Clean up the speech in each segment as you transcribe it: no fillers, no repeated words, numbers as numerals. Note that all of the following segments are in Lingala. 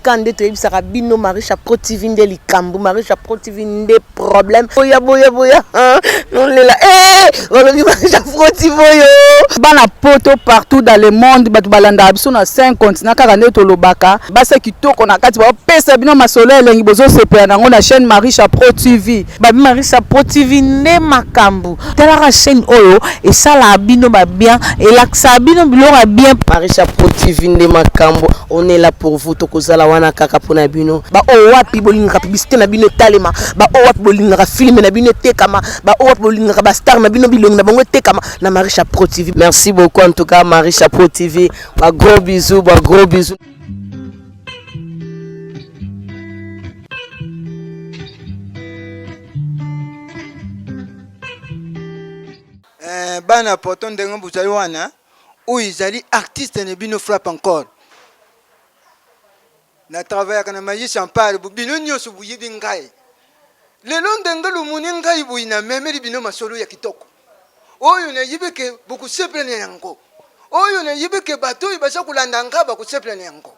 Kande to yebisaka bino Marisha Pro TV nde likambo Marisha Pro TV nde problème boya non lela olobi Marisha Pro TV yo bana poto partout dans le monde batu balanda biso na 5 continents kaka nde to lobaka basa kitoko na kati ba pesa bino masolo elengi bozo sepela nango na chaîne Marisha Pro TV babi Marisha Pro TV nde makambo tala chaîne oyo et ça la bino ba bien et laksa bino bilora bien Marisha Pro TV nde makambo on est là pour vous tokozala wana kaka pona bino ba o wapi bolinga publicité na bino talema ba o wapi bolinga film na bino tekama ba o wapi bolinga ba star na bino bilonga na bango tekama na Marisha Pro TV. Merci beaucoup en tout cas Marisha Pro TV. Ba gros bisous, ba gros bisous. Bana poton dengo buzali wana ou izali artiste ne bino frappe encore. Na travaille kana maji champare bino nyoso buyibi ngai. Lelo ndengalo muni ngai buina memeli bino masolo ya kitoko. Oyo na yibeke buku seplene yango. Oyo na yibeke bato ibasha kulanda ngaba ku seplene yango.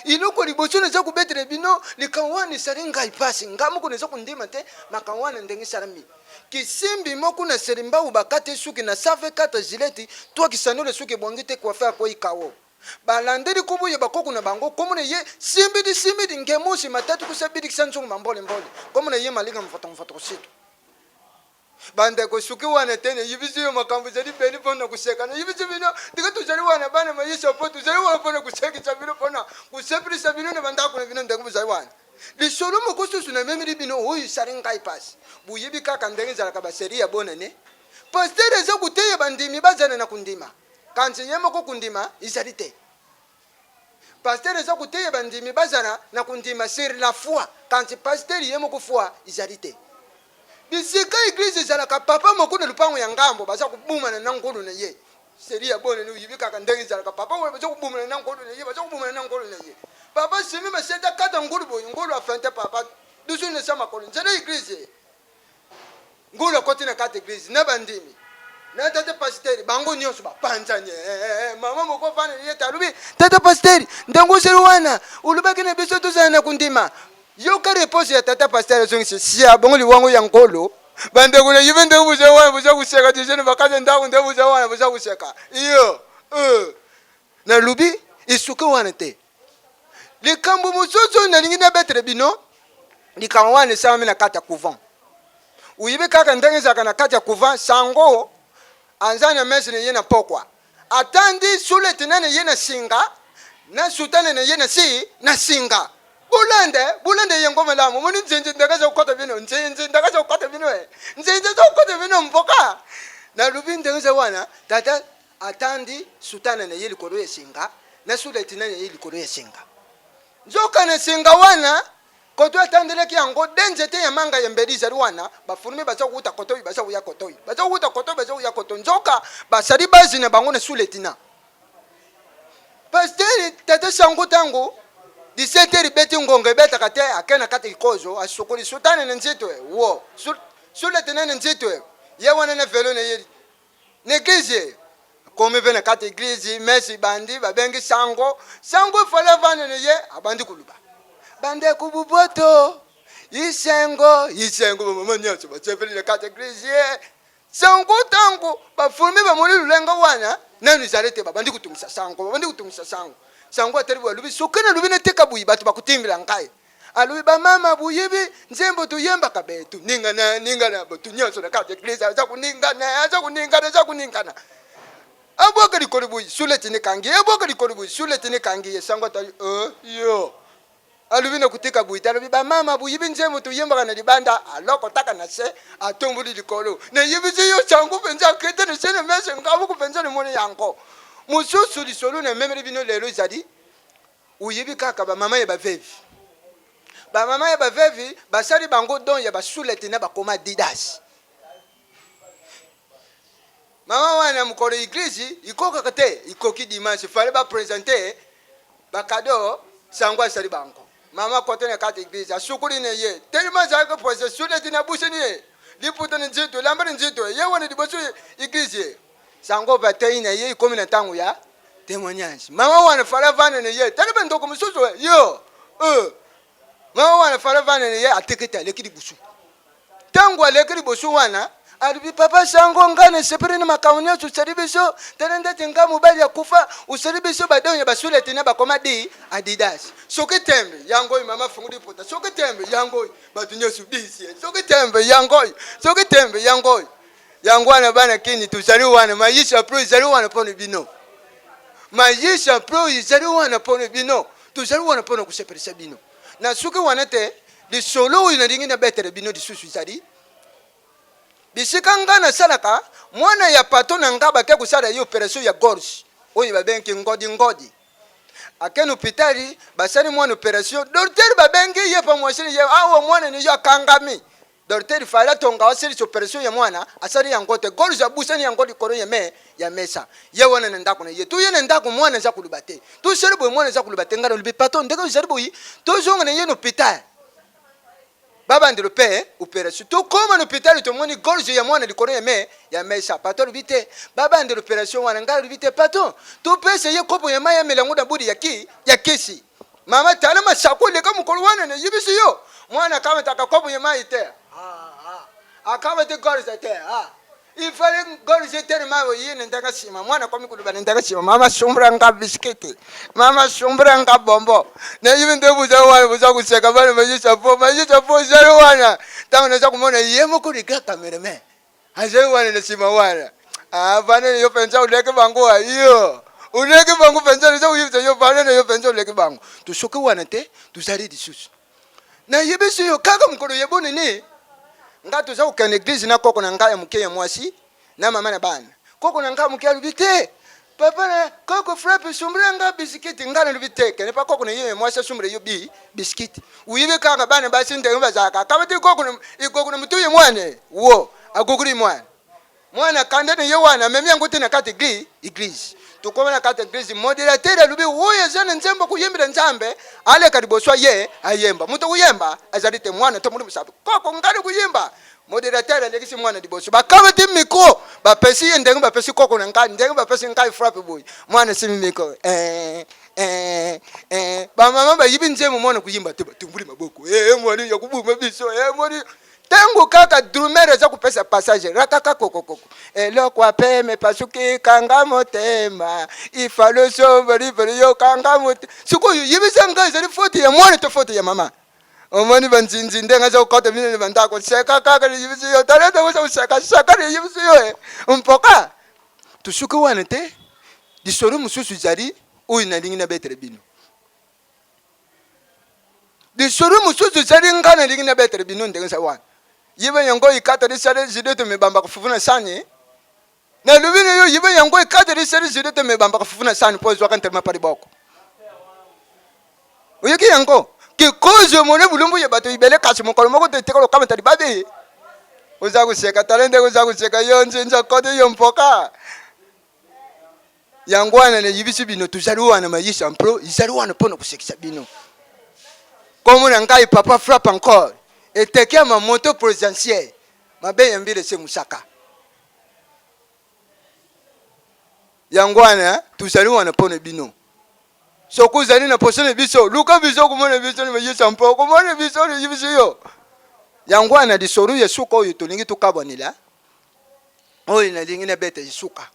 Iloko liboso na zaku betre bino likawani saringa ipasi ngamu kuneza kundima te makawani ndengi sarami. Kisimbi moku na serimba ubakate suki na save kata jileti toi kisanole suki bongite kwa faire kwa ikawo. Balandeli kubu ye bakoku na bango komune ye simbi ngemusi matatu kusabidi kisanzungu mambole mbole komune ye malinga mfoto situ bande ko suki wana tene yibisi yo makambu zali beni pona kuseka na yibisi bino diga tuzali wana bana mayisha po tuzali wana pona kuseka chabino pona kusepri sabino ne banda ko bino ndangu zali wana lisolo moko susu na memiri bino oyi saringa ipas buyibi kaka ndenge zala ka baseria bonane pasteur za kuteye bandimi bazana na kundima kanzi yemo ko kundima izalite pasteur za kuteye bandimi bazana na kundima sur la foi kanzi pasteur yemo ko foi izalite bisika église zala ka papa moko na lupango ya ngambo baza kubuma na ngolo na ye seria bone ni yibika ka ndenge zala ka papa we baza kubuma na ngolo na ye baza kubuma na ngolo na ye papa simi masenta kata ngolo boy ngolo afante papa dusu ne sama ko nzela église ngolo kote na kata église na bandimi na tata pasteur bango nyonso ba panzanye mama moko fana yeta lubi tata pasteur ndango serwana ulubaki na biso tuzana kundima yoka repose ya tata pasteur zongi sia bongo liwango ya ngolo bande kuna yibende buza wana buza kuseka tijene bakaze ndaku nde buza wana buza kuseka iyo na lubi isuke wana te likambo musoso na lingina betre bino likambo wana sama na kata couvent uyibe kaka ndenge zaka na kata couvent sango anzana mesne yena pokwa atandi sule tenane yena singa na sutane na yena si na singa bulande yengo malamu muni nzenze ndakaza ukota bino nzenze ndakaza ukota bino nzenze za ukota bino mpoka na lubinde nze wana tata atandi sutana na yeli koro yesinga na sule tenane yeli koro yesinga nzoka na singa wana koto atandele ki yango denjete ya manga ya mbeliza wana bafurumi baza kuuta kotoi baza kuya kotoi baza kuuta kotoi baza kuya kotoi nzoka basali bazi na bango na suletina pasteur tata sango tango 17h beti ngonge beta kate akena kate ikozo asukuri sutane na nzito wo suletina na nzito ye wana na velo na yeli negize komi bena kate église mesi bandi babengi sango fala vana ne ye abandi kuluba bande kububoto isengo mama nyaso bachefeli na kate église sango tango bafurmi bamuli lulenga wana nanu zalete babandi kutumisa sango ataribu alubi sokana lubi na teka buyi batu bakutimbila ngai alubi ba mama buyibi nzembo tuyemba kabetu ningana batu nyaso na kate église za kuningana aboka likoli buyi suletini kangi sango atari yo alubi na kutika buyi talubi ba mama buyibi nzembo tuyemba kana libanda aloko taka na se atombuli likolo na yibi yo sango penza kete ne sene mese ngabu kupenza ne mone yanko mususu lisolo na memele bino lelo zadi uyibi kaka ba mama ya bavevi basali bango don ya basulete na bakoma didas mama wana mukolo église ikoka kate ikoki dimanche fallait ba présenter ba cadeau sangwa sali bango mama kote na kate église asukuri ne ye tellement ça que poser sulete na buseni liputa na nzito lamba nzito ye wana diboso église sango batei na ye ikomi na tango ya témoignage mama wana fala vana ne ye tala bendo ko mususu yo mama wana fala vana ne ye ateketa lekidi busu tangu alekidi busu wana alibi papa sango ngane sepere ni makaonya susaribiso telende tenga mobali ya kufa usaribiso badonya basule tena bakomadi Adidas soke tembe yango mama fungudi pota soke tembe yango batunyo subisi soke tembe yango yangwana bana kini tuzali wana maisha pro izali wana pone bino maisha pro izali wana pone bino tuzali wana pone kuseperesa bino na suke wana te di solo ina dingina betere bino di susu izali bisika ngana salaka mwana ya pato na ngaba ke kusala yo operation ya gorge oyi babenki ngodi akenu hôpitali basani mwana operation docteur babenki ye pa mwashini ye awo mwana ni yo kangami docteur fala tonga wasiri operation ya mwana asari ya ngote gorge abusani ya ngodi koro ya mesa ye wana na ndako na ye tu ye na ndako mwana za kulubate tu seribo mwana za kulubate ngara libi pato ndeko seribo yi to zonga na ye no hôpital baba ndilo pe opération to koma no hôpital to moni gorge ya mwana likoro ya mesa pato bite baba ndilo opération wana ngalo bite pato to pese ye kopo ya maya melango da budi ya kesi mama tana masakule kama mkolo wana na yibisi yo mwana kama taka kopo ya maya te akama te gorge te ifale gorge te mawo yine ndaka sima mwana kwa mikulu bana ndaka sima mama sombra nga biskiti mama sombra nga bombo na yibe ndebu za wana buza kuseka bana majisha po zero wana tangu naza kumona yemo kuriga cameraman aje wana na sima wana bana yo penza uleke bangu ayo uleke bangu penza naza uyibza yo bana yo penza uleke bangu tushoke wana te tuzari disusu na yibe siyo kaka mkolo yebone ni ngatu za ukene eglise na koko na ngaya mukeye mwasi na mama na bana koko na ngaya mukeye lubite papa na koko frappe sumbra nga bisikiti ngana lubite kene pa koko na yeye mwasi sumbra yo bisikiti uyibe kanga bana basi ndenge bazaka kabati koko na mutuye mwane wo aguguri mwana kanda ne yewana memya nguti na kati eglise tukoma na kati eglise moderateur lubi woye zana nzembo kuyimbira nzambe ale kadiboswa ye ayemba muto kuyemba azalite mwana to muri musabe koko ngari kuyimba moderateur alekisi mwana diboso bakabati miko bapesi ndenge bapesi koko na ngani ndenge bapesi ngai frappe boy mwana simi miko ba mama ba yibi nzembo mwana kuyimba tumbuli maboko mwana yakubuma biso mwana tangu kaka drumere za kupesa passage rakaka kokoko elo kwa peme pasuki kanga motema ifalo sombari yo kanga mot suko yibisa ngai zali foti ya mwana to foti ya mama omani banzinzi ndenga za ukota mine bandako seka kaka yibisi yo taleta usa seka yibisi yo mpoka tusuko wana te disoro mususu zari uyi na lingina betere bino disoro mususu zari ngana lingina betere bino ndenga sa wana yibe yango ikata risale zidoto mebamba kufufuna sani na lubine yo yibe yango ikata risale zidoto mebamba kufufuna sani po zwa kantema pari boko uyeki yango kikozo mone bulumbu ye bato ibele kasi mokolo moko te tekolo kama tali babe uza kuseka talende uza kuseka yo nzinza kote yo mpoka yango ana ne yibisi bino tuzaruwa na mayisha mpro izaruwa na pono kusekisa bino komo na ngai papa frappe encore eteke ma moto présidentielle mabe yambile se musaka yangwana tuzali wana pone bino soko zali na posone biso luka biso kumone biso ni mayisa mpo kumone biso ni yibiso yo yangwana di soru ye suka oyo tolingi tukabonela oyo na lingi na bete suka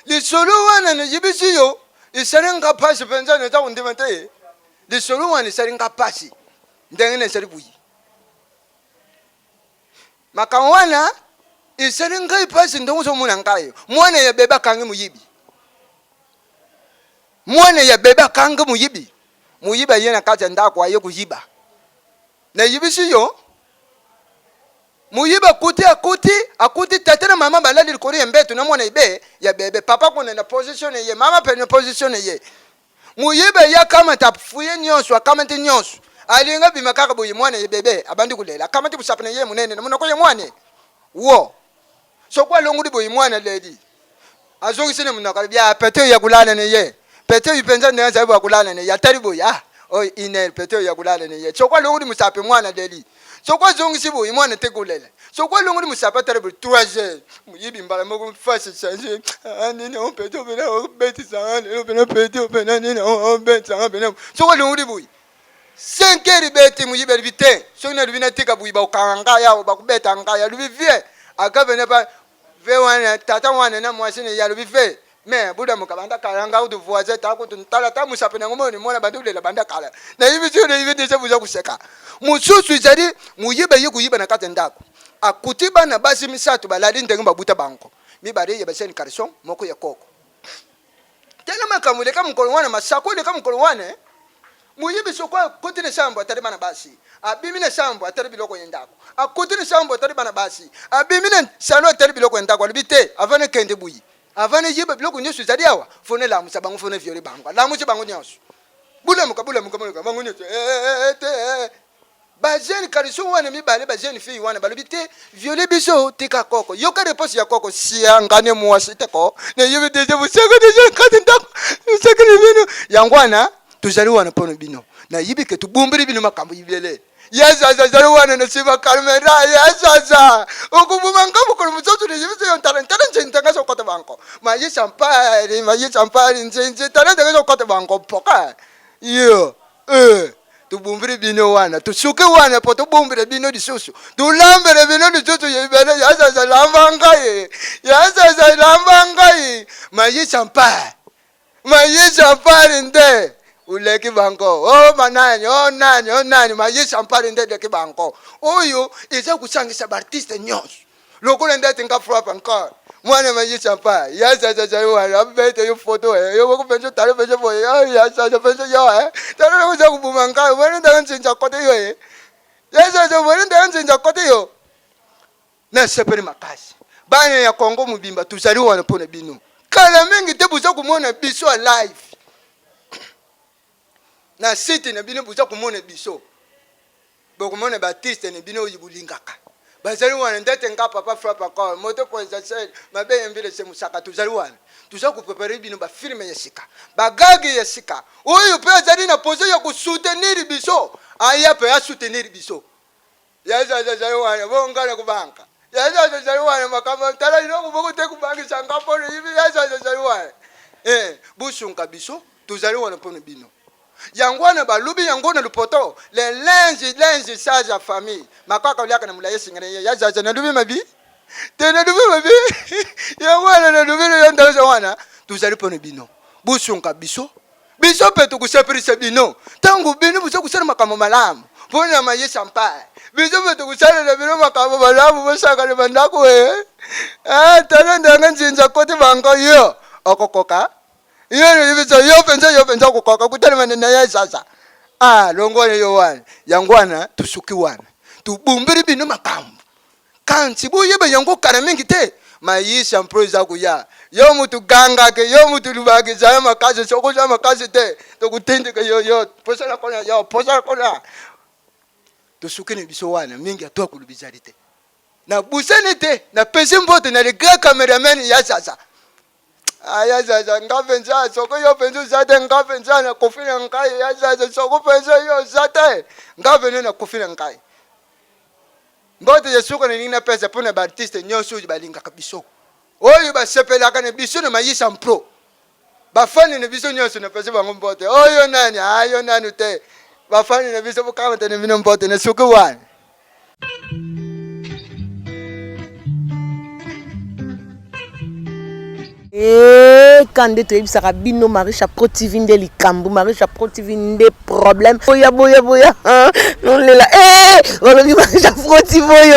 li soru wana na yibiso yo isarenga pasi penza na ta undimete de solo wana saringa pasi ndenge ne sari buyi makawana isaringa pasi ndongo so muna ngayo mwana ya beba kange muyibi mwana ya beba kange muyiba yena kaza ndako ayo kuyiba na yibisi yo muyiba akuti tatena mama balali likori mbeto na mwana ibe ya bebe papa kuna na position ye mama pe na position ye muyibe ya kama tafuye nyonso akamati nyonso alinga bima kaka boye mwana ye bebe abandi kulela akamati busapene ye munene na munako ye mwane wo so kwa longu boye mwana ledi azongi sene munaka bya pete ya kulana ne ye pete ipenza ne za kulana ne ya tari boye o ine pete ya kulana ne ye so kwa longu musape mwana ledi sokwa zongi sibo imwana tegolele sokwa longo ni musapata le 3h muyibi mbala moko face changer nini on peut bena beti sanga le bena peti bena nini on beti sanga bena sokwa longo dibuyi 5h beti muyibi vite sokna divina tika buyi ba ukanga ya ba kubeta ngaya lubivie akavene pa vewana tata wana na mwasine ya lubive me buda mukabanda kalanga udu voisin ta ko tuntala ta musapena ngomo ni mona bandu le banda kala na hivi sio hivi deja buza kuseka mususu izali muyibe yikuyiba na katendako akutiba na basi misatu baladi ndenge babuta banko mibare ya baseni karison moko ya koko tena makamule kama mkono wana masako ile kama mkono wana muyibe sokwa kotine sambo atari bana basi abimine sambo atari biloko yendako akotine sambo atari bana basi abimine salo atari biloko yendako alibite avane kende buyi avane yibe biloko nyosu zali awa fone la musabango fone viole bango la muche bango nyosu bula muka bango nyosu ba jeune karison wana mibale ba jeune fille wana balibite viole biso tika koko yoka réponse ya koko si angane mwasi teko ne yibe deje busaka deje katindako sakene bino yangwana tuzali wana pono bino na yibike tubumbiri bino makambo yibele yazaza zali wana na siba kalmera yazaza okubuma ngabo ko mutsoto ne yibise yon talenta ntanga so kote banko ma yisampari nje talenta so kote banko poka yo tubumbiri bino wana tusuke wana po tubumbire bino disusu tulambere bino disusu yibele yazaza lambangaye ma yisampari nde uleki banko nani mayisha mpari ndede ki banko oyo iza kusangisa artiste nyonso lokola ndete nga frappe encore mwana mayisha mpari yaza yo abete yo photo yo ko penso tare penso boy yaza penso yo tare ko za kubuma nga wena ndanga nzinja kote yo yaza wena ndanga nzinja kote yo na seperi makasi bana ya Kongo mubimba tuzali wana pona bino kala mingi te buza kumona biso live na site na bino buza kumona biso bokumona Baptiste ne bino yibulingaka bazali wana ndete nga papa frappe encore moto poisson mabe mbele se musaka tuzali wana tuza ku préparer bino ba film ya sika bagagi ya sika oyo pe azali na pose ya ku soutenir biso aya pe ya soutenir biso yaza wana bongana kubanka yaza wana makamba tala ino kuboko te kubangi sanga pole hivi yaza wana busunka biso tuzali wana pona bino yangwana balubi yangona lupoto le linge sage ya famille makaka uliaka na mulaye singene yazaza na lubi mabi tena lubi mabi yangwana na lubi yondaza wana tuzali pona bino busunka biso pe tukusepirisa bino tangu bino buso kusala makambo malamu pona mayesa mpa biso pe tukusala na bino makambo malamu bosaka le bandako tana ndanga nzinza kote bango yo okokoka yo penza kukoka kutana na ya sasa longone yo wana yangwana tusuki wana tubumbiri bino makambo kanti boyebe yango kana mingi te mayisha mproza kuya yo mutu ganga ke yo mutu lubage za makazi soko za makazi te to kutendeka yo posala kona tusuki ne biso wana mingi atwa kulubizali te na busene te na pesi mbote na le grand cameraman ya sasa yaza ngavenza soko yo penzo zate ngavenza na kofina nkai yaza soko penzo yo zate ngavene na kofina nkai mbote yesuko ni nina pesa pona ba artiste nyonso balinga kabiso oyo ba sepela kana biso na mayisa mpro ba fani na biso nyonso na pesa bango mbote oyo nani te ba fani na biso bukama tene mino mbote na suku wana Kande to yebisaka bino Marisha Pro TV nde likambu Marisha Pro TV nde problème boya non lela olobi Marisha Pro TV yo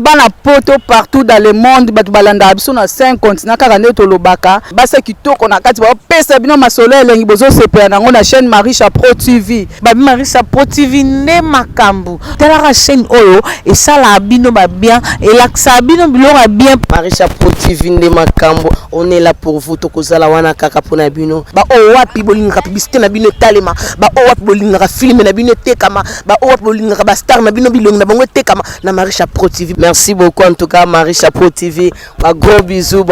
bana poto partout dans le monde batu balanda biso na 5 continents kaka nde tolobaka basa kitoko na kati ba pesa bino masolo elengi bozo sepela nango na chaîne Marisha Pro TV Marisha Pro TV nde makambu tala chaîne oyo esala bino ba bien elaksa bino biloko bien Marisha Pro TV nde makambu on est là pour vous tokozala wana kaka pona bino ba o wapi bolinga publicité na bino talema ba o wapi bolinga film na bino tekama ba o wapi bolinga ba star na bino bilongi na bango tekama na Marisha Pro TV. Merci beaucoup en tout cas Marisha Pro TV, ba gros bisous